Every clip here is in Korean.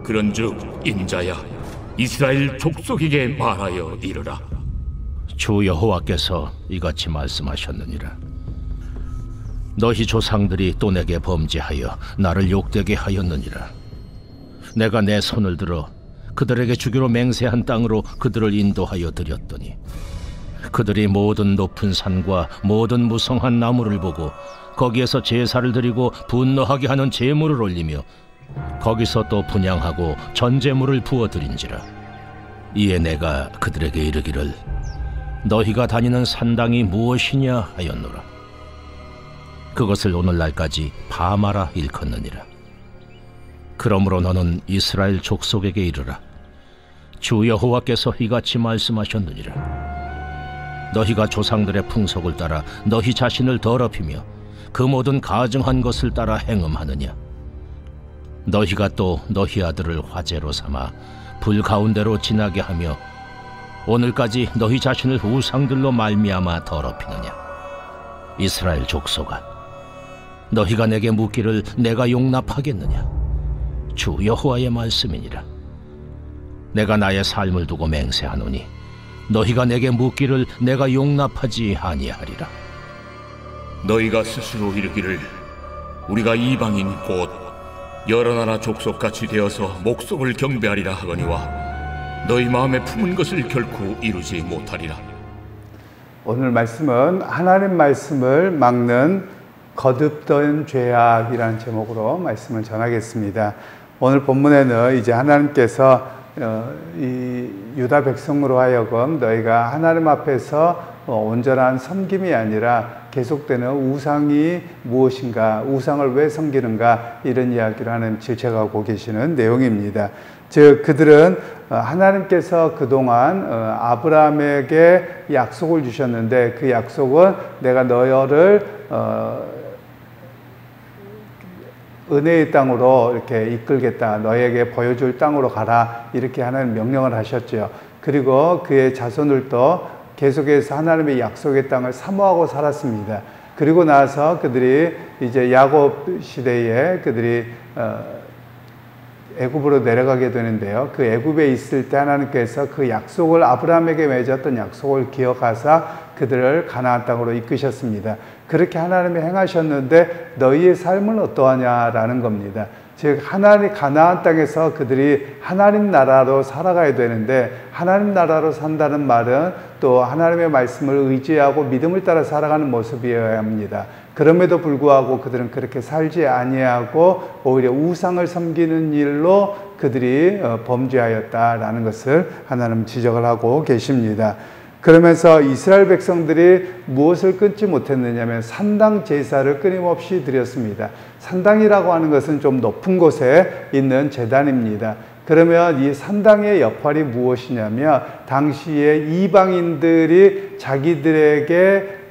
그런즉 인자야, 이스라엘 족속에게 말하여 이르라. 주 여호와께서 이같이 말씀하셨느니라. 너희 조상들이 또 내게 범죄하여 나를 욕되게 하였느니라. 내가 내 손을 들어 그들에게 주기로 맹세한 땅으로 그들을 인도하여 드렸더니 그들이 모든 높은 산과 모든 무성한 나무를 보고 거기에서 제사를 드리고 분노하게 하는 제물을 올리며 거기서 또 분향하고 전제물을 부어드린지라. 이에 내가 그들에게 이르기를 너희가 다니는 산당이 무엇이냐 하였노라. 그것을 오늘날까지 바마라 일컫느니라. 그러므로 너는 이스라엘 족속에게 이르라. 주 여호와께서 이같이 말씀하셨느니라. 너희가 조상들의 풍속을 따라 너희 자신을 더럽히며 그 모든 가증한 것을 따라 행음하느냐. 너희가 또 너희 아들을 화제로 삼아 불 가운데로 지나게 하며 오늘까지 너희 자신을 우상들로 말미암아 더럽히느냐. 이스라엘 족속아, 너희가 내게 묻기를 내가 용납하겠느냐. 주 여호와의 말씀이니라. 내가 나의 삶을 두고 맹세하노니 너희가 내게 묻기를 내가 용납하지 아니하리라. 너희가 스스로 이르기를 우리가 이방인 곧 여러 나라 족속같이 되어서 목석을 경배하리라 하거니와 너희 마음에 품은 것을 결코 이루지 못하리라. 오늘 말씀은 하나님 말씀을 막는 거듭된 죄악이라는 제목으로 말씀을 전하겠습니다. 오늘 본문에는 이제 하나님께서 이 유다 백성으로 하여금 너희가 하나님 앞에서 온전한 섬김이 아니라 계속되는 우상이 무엇인가, 우상을 왜 섬기는가, 이런 이야기를 하나님 질책하고 계시는 내용입니다. 즉 그들은 하나님께서 그동안 아브라함에게 약속을 주셨는데 그 약속은 내가 너희를 은혜의 땅으로 이렇게 이끌겠다, 너에게 보여줄 땅으로 가라, 이렇게 하나님 명령을 하셨죠. 그리고 그의 자손들도 계속해서 하나님의 약속의 땅을 사모하고 살았습니다. 그리고 나서 그들이 이제 야곱 시대에 그들이 애굽으로 내려가게 되는데요. 그 애굽에 있을 때 하나님께서 그 약속을, 아브라함에게 맺었던 약속을 기억하사 그들을 가나안 땅으로 이끄셨습니다. 그렇게 하나님이 행하셨는데 너희의 삶은 어떠하냐라는 겁니다. 즉 하나님 가나안 땅에서 그들이 하나님 나라로 살아가야 되는데, 하나님 나라로 산다는 말은 또 하나님의 말씀을 의지하고 믿음을 따라 살아가는 모습이어야 합니다. 그럼에도 불구하고 그들은 그렇게 살지 아니하고 오히려 우상을 섬기는 일로 그들이 범죄하였다라는 것을 하나님 지적을 하고 계십니다. 그러면서 이스라엘 백성들이 무엇을 끊지 못했느냐면 산당 제사를 끊임없이 드렸습니다. 산당이라고 하는 것은 좀 높은 곳에 있는 제단입니다. 그러면 이 산당의 역할이 무엇이냐면 당시에 이방인들이 자기들의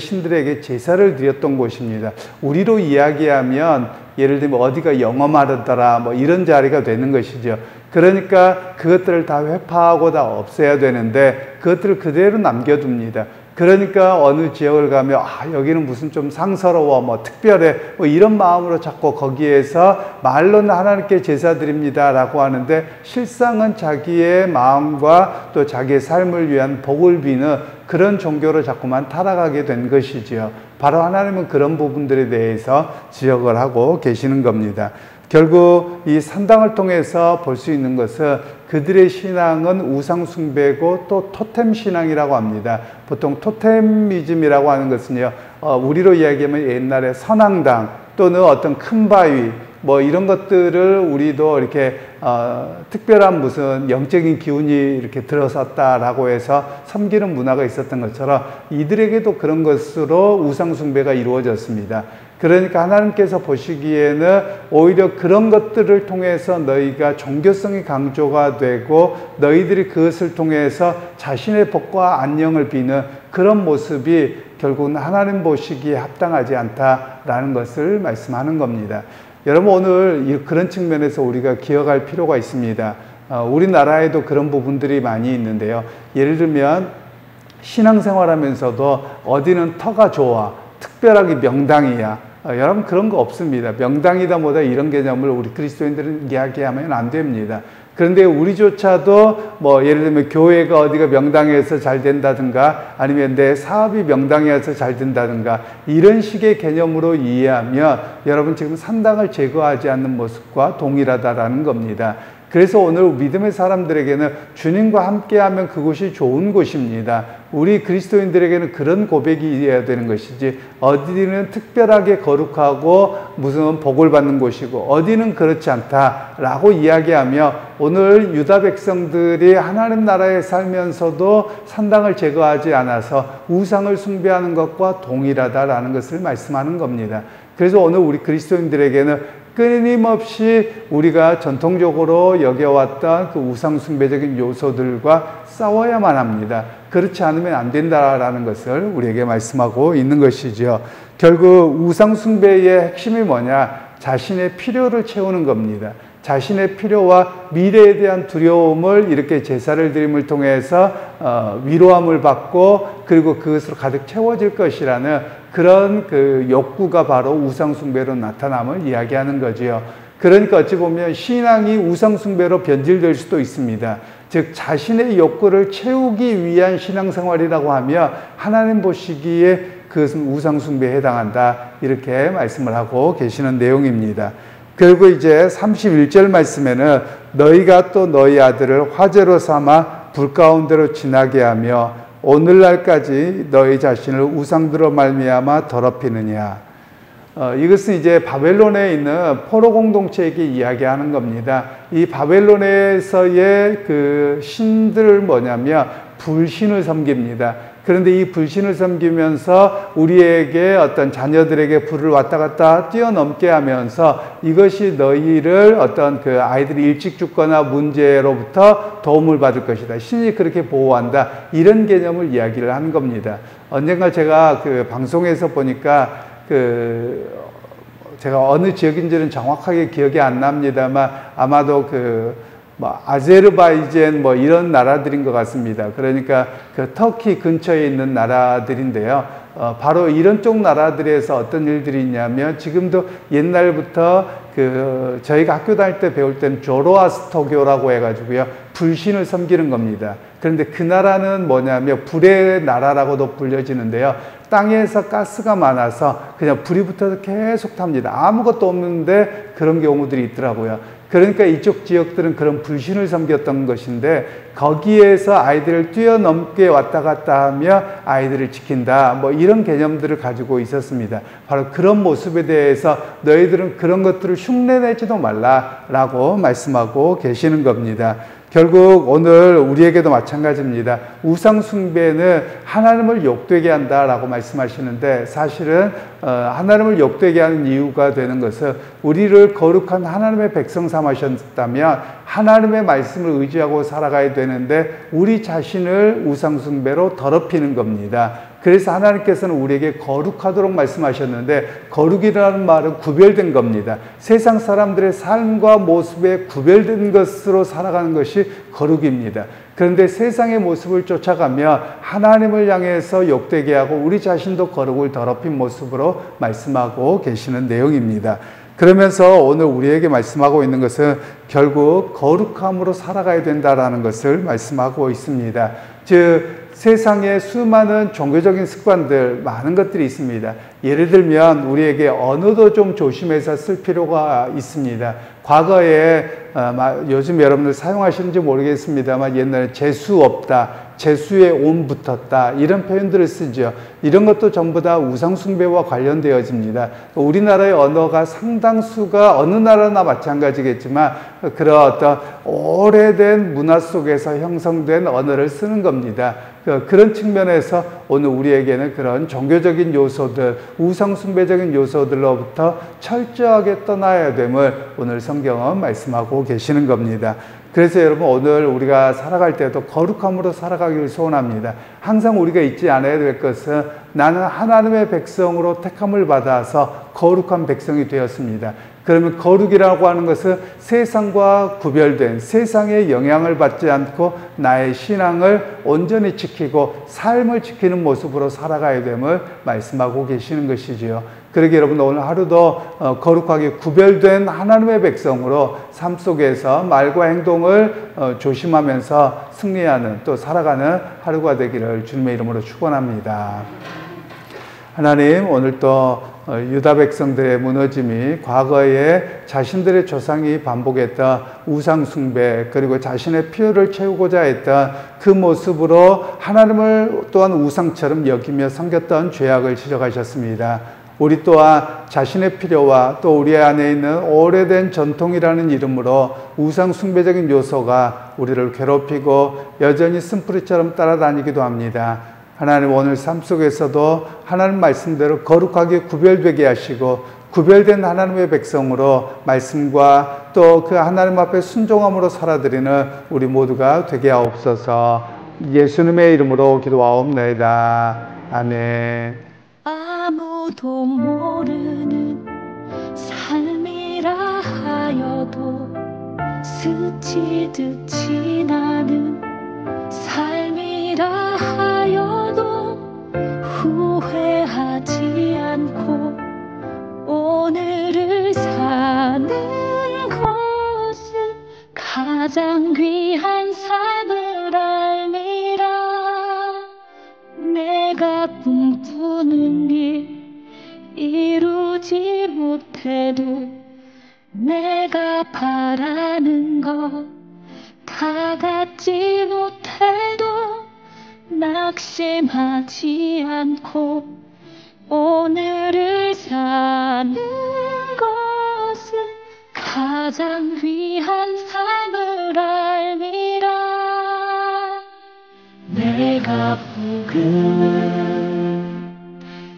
신들에게 제사를 드렸던 곳입니다. 우리로 이야기하면 예를 들면 어디가 영험하더라 뭐 이런 자리가 되는 것이죠. 그러니까 그것들을 다 회파하고 다 없애야 되는데 그것들을 그대로 남겨둡니다. 그러니까 어느 지역을 가면 여기는 무슨 좀 상스러워, 뭐 특별해, 뭐 이런 마음으로 자꾸 거기에서 말로는 하나님께 제사 드립니다 라고 하는데 실상은 자기의 마음과 또 자기의 삶을 위한 복을 비는 그런 종교로 자꾸만 타락하게 된 것이지요. 바로 하나님은 그런 부분들에 대해서 지적을 하고 계시는 겁니다. 결국 이 산당을 통해서 볼 수 있는 것은 그들의 신앙은 우상 숭배고 또 토템 신앙이라고 합니다. 보통 토테미즘이라고 하는 것은요, 우리로 이야기하면 옛날에 선앙당 또는 어떤 큰 바위 뭐 이런 것들을 우리도 이렇게 특별한 무슨 영적인 기운이 이렇게 들어섰다라고 해서 섬기는 문화가 있었던 것처럼 이들에게도 그런 것으로 우상 숭배가 이루어졌습니다. 그러니까 하나님께서 보시기에는 오히려 그런 것들을 통해서 너희가 종교성이 강조가 되고 너희들이 그것을 통해서 자신의 복과 안녕을 비는 그런 모습이 결국은 하나님 보시기에 합당하지 않다라는 것을 말씀하는 겁니다. 여러분, 오늘 그런 측면에서 우리가 기억할 필요가 있습니다. 우리나라에도 그런 부분들이 많이 있는데요. 예를 들면 신앙생활 하면서도 어디는 터가 좋아, 특별하게 명당이야, 여러분 그런 거 없습니다. 명당이다 뭐다 이런 개념을 우리 그리스도인들은 이야기하면 안 됩니다. 그런데 우리조차도 뭐 예를 들면 교회가 어디가 명당에서 잘 된다든가 아니면 내 사업이 명당에서 잘 된다든가 이런 식의 개념으로 이해하면 여러분 지금 산당을 제거하지 않는 모습과 동일하다라는 겁니다. 그래서 오늘 믿음의 사람들에게는 주님과 함께하면 그곳이 좋은 곳입니다. 우리 그리스도인들에게는 그런 고백이어야 되는 것이지 어디는 특별하게 거룩하고 무슨 복을 받는 곳이고 어디는 그렇지 않다라고 이야기하며 오늘 유다 백성들이 하나님 나라에 살면서도 산당을 제거하지 않아서 우상을 숭배하는 것과 동일하다라는 것을 말씀하는 겁니다. 그래서 오늘 우리 그리스도인들에게는 끊임없이 우리가 전통적으로 여겨왔던 그 우상숭배적인 요소들과 싸워야만 합니다. 그렇지 않으면 안 된다라는 것을 우리에게 말씀하고 있는 것이죠. 결국 우상숭배의 핵심이 뭐냐? 자신의 필요를 채우는 겁니다. 자신의 필요와 미래에 대한 두려움을 이렇게 제사를 드림을 통해서 위로함을 받고 그리고 그것으로 가득 채워질 것이라는 그런 그 욕구가 바로 우상숭배로 나타남을 이야기하는 거지요. 그러니까 어찌 보면 신앙이 우상숭배로 변질될 수도 있습니다. 즉 자신의 욕구를 채우기 위한 신앙생활이라고 하면 하나님 보시기에 그것은 우상숭배에 해당한다 이렇게 말씀을 하고 계시는 내용입니다. 그리고 이제 31절 말씀에는 너희가 또 너희 아들을 화제로 삼아 불 가운데로 지나게 하며 오늘날까지 너희 자신을 우상들로 말미암아 더럽히느냐. 이것은 이제 바벨론에 있는 포로 공동체에게 이야기하는 겁니다. 이 바벨론에서의 그 신들을 뭐냐면 불신을 섬깁니다. 그런데 이 불신을 섬기면서 우리에게 어떤 자녀들에게 불을 왔다 갔다 뛰어넘게 하면서 이것이 너희를 어떤 그 아이들이 일찍 죽거나 문제로부터 도움을 받을 것이다. 신이 그렇게 보호한다. 이런 개념을 이야기를 하는 겁니다. 언젠가 제가 그 방송에서 보니까 제가 어느 지역인지는 정확하게 기억이 안 납니다만 아마도 아제르바이잔 이런 나라들인 것 같습니다. 그러니까 그 터키 근처에 있는 나라들인데요. 바로 이런 쪽 나라들에서 어떤 일들이 있냐면 지금도 옛날부터 저희가 학교 다닐 때 배울 때는 조로아스터교라고 해가지고요. 불신을 섬기는 겁니다. 그런데 그 나라는 뭐냐면 불의 나라라고도 불려지는데요. 땅에서 가스가 많아서 그냥 불이 붙어서 계속 탑니다. 아무것도 없는데 그런 경우들이 있더라고요. 그러니까 이쪽 지역들은 그런 불신을 섬겼던 것인데 거기에서 아이들을 뛰어넘게 왔다 갔다 하며 아이들을 지킨다. 이런 개념들을 가지고 있었습니다. 바로 그런 모습에 대해서 너희들은 그런 것들을 흉내내지도 말라라고 말씀하고 계시는 겁니다. 결국 오늘 우리에게도 마찬가지입니다. 우상 숭배는 하나님을 욕되게 한다라고 말씀하시는데 사실은 하나님을 욕되게 하는 이유가 되는 것은 우리를 거룩한 하나님의 백성 삼으셨다면 하나님의 말씀을 의지하고 살아가야 되는데 우리 자신을 우상 숭배로 더럽히는 겁니다. 그래서 하나님께서는 우리에게 거룩하도록 말씀하셨는데 거룩이라는 말은 구별된 겁니다. 세상 사람들의 삶과 모습에 구별된 것으로 살아가는 것이 거룩입니다. 그런데 세상의 모습을 쫓아가며 하나님을 향해서 욕되게 하고 우리 자신도 거룩을 더럽힌 모습으로 말씀하고 계시는 내용입니다. 그러면서 오늘 우리에게 말씀하고 있는 것은 결국 거룩함으로 살아가야 된다라는 것을 말씀하고 있습니다. 즉 세상에 수많은 종교적인 습관들 많은 것들이 있습니다. 예를 들면 우리에게 언어도 좀 조심해서 쓸 필요가 있습니다. 과거에 요즘 여러분들 사용하시는지 모르겠습니다만 옛날에 재수 없다, 재수에 온 붙었다 이런 표현들을 쓰죠. 이런 것도 전부 다 우상숭배와 관련되어집니다. 우리나라의 언어가 상당수가 어느 나라나 마찬가지겠지만 그런 어떤 오래된 문화 속에서 형성된 언어를 쓰는 겁니다. 그런 측면에서 오늘 우리에게는 그런 종교적인 요소들, 우상숭배적인 요소들로부터 철저하게 떠나야 됨을 오늘 성경은 말씀하고 계시는 겁니다. 그래서 여러분 오늘 우리가 살아갈 때도 거룩함으로 살아가기를 소원합니다. 항상 우리가 잊지 않아야 될 것은 나는 하나님의 백성으로 택함을 받아서 거룩한 백성이 되었습니다. 그러면 거룩이라고 하는 것은 세상과 구별된, 세상의 영향을 받지 않고 나의 신앙을 온전히 지키고 삶을 지키는 모습으로 살아가야 됨을 말씀하고 계시는 것이지요. 그러게 여러분, 오늘 하루도 거룩하게 구별된 하나님의 백성으로 삶 속에서 말과 행동을 조심하면서 승리하는, 또 살아가는 하루가 되기를 주님의 이름으로 축원합니다. 하나님, 오늘 또 유다 백성들의 무너짐이 과거에 자신들의 조상이 반복했던 우상 숭배, 그리고 자신의 필요를 채우고자 했던 그 모습으로 하나님을 또한 우상처럼 여기며 섬겼던 죄악을 지적하셨습니다. 우리 또한 자신의 필요와 또 우리 안에 있는 오래된 전통이라는 이름으로 우상 숭배적인 요소가 우리를 괴롭히고 여전히 쓴뿌리처럼 따라다니기도 합니다. 하나님, 오늘 삶 속에서도 하나님 말씀대로 거룩하게 구별되게 하시고 구별된 하나님의 백성으로 말씀과 또 그 하나님 앞에 순종함으로 살아드리는 우리 모두가 되게 하옵소서. 예수님의 이름으로 기도하옵나이다. 아멘. 아무도 모르는 삶이라 하여도 스치듯 지나는 삶이라 하여도 후회하지 않고 오늘을 사는 것은 가장 귀한 삶을 알미라. 내가 꿈꾸는 일 이루지 못해도 내가 바라는 것 다 갖지 못해도 낙심하지 않고 오늘을 사는 것은 가장 귀한 삶을 알미라. 내가 복음을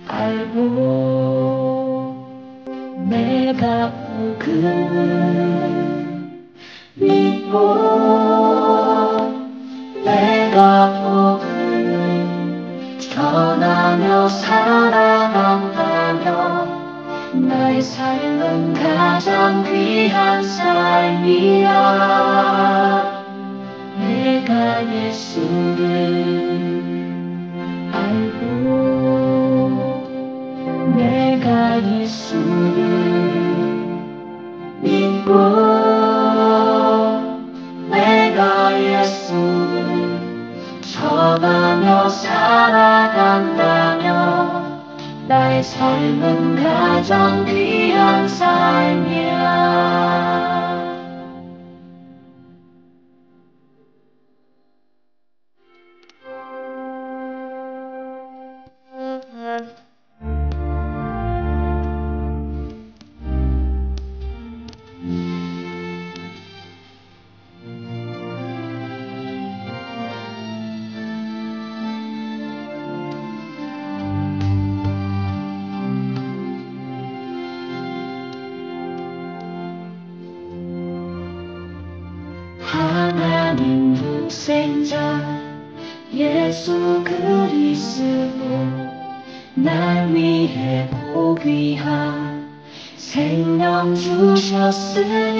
알고 내가 복음을 믿고 내가 복음을 전하며 살아간다면 나의 삶은 가장 귀한 삶이야. 내가 예수를 알고 내가 예수를 믿고 내가 예수를 전하며 살아간다면 나의 삶은 가장 귀한 삶이야. 하나님 독생자 예수 그리스도 날 위해 보귀한 생명 주셨으니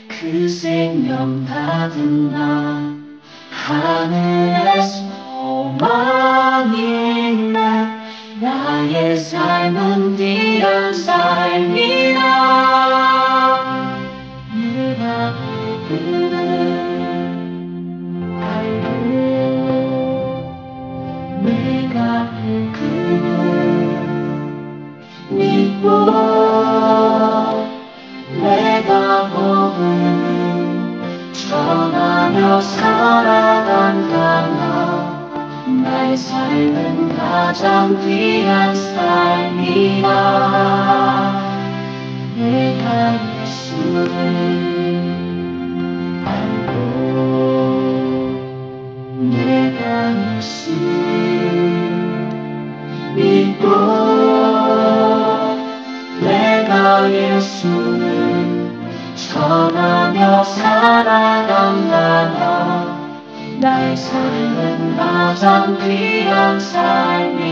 그 생명 받은 나 하늘의 소망이 있네. 나의 삶은 귀한 삶이라. 내가 알고 내가 믿고 내가 복음을 전하며 살아간다면 나의 삶은 가장 귀한 삶이라. 내가 예수를 내가 예수를 믿고 내가 예수를 전하며 살아간다면 나의 삶은 가장 귀한 삶이야.